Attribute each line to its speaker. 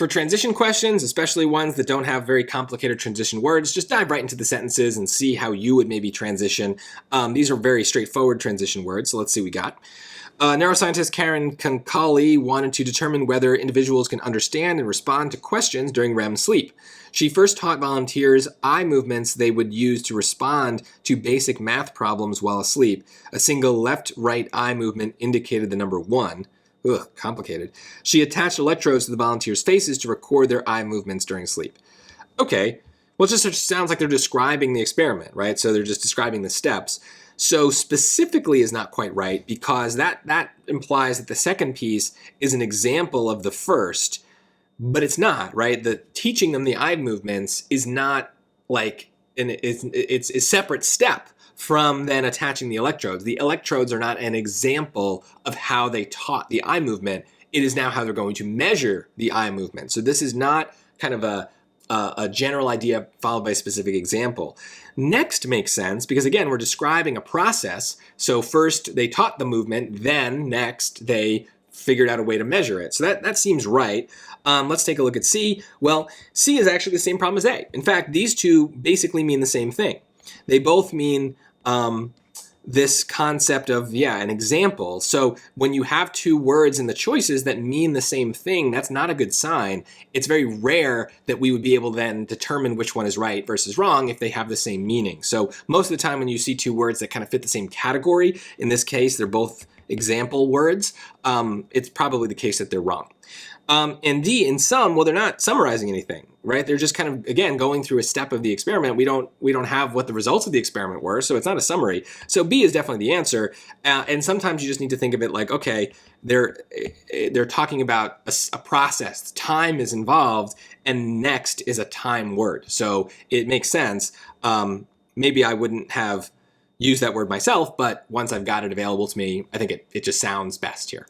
Speaker 1: For transition questions, especially ones that don't have very complicated transition words, just dive right into the sentences and see how you would maybe transition. These are very straightforward transition words, so let's see what we got. Neuroscientist Karen Konkali wanted to determine whether individuals can understand and respond to questions during REM sleep. She first taught volunteers eye movements they would use to respond to basic math problems while asleep. A single left-right eye movement indicated the number 1. Ugh, complicated. She attached electrodes to the volunteers' faces to record their eye movements during sleep. Okay, well, it just sounds like they're describing the experiment, right? So they're just describing the steps. So specifically is not quite right because that implies that the second piece is an example of the first, but it's not, right? The teaching them the eye movements is not like it's a separate step from then attaching the electrodes. The electrodes are not an example of how they taught the eye movement. It is now how they're going to measure the eye movement. So this is not kind of a general idea followed by a specific example. Next makes sense because, again, we're describing a process. So first they taught the movement, then next they figured out a way to measure it. So that seems right. Let's take a look at C. Well, C is actually the same problem as A. In fact, these two basically mean the same thing. They both mean this concept of, an example. So when you have two words in the choices that mean the same thing, that's not a good sign. It's very rare that we would be able to then determine which one is right versus wrong if they have the same meaning. So most of the time when you see two words that kind of fit the same category, in this case, they're both example words, it's probably the case that they're wrong. And D, in some, well, they're not summarizing anything, right? They're just kind of, again, going through a step of the experiment. We don't have what the results of the experiment were, so it's not a summary. So B is definitely the answer. And sometimes you just need to think of it like, okay, they're talking about a process. Time is involved, and next is a time word. So it makes sense. Maybe I wouldn't have used that word myself, but once I've got it available to me, I think it just sounds best here.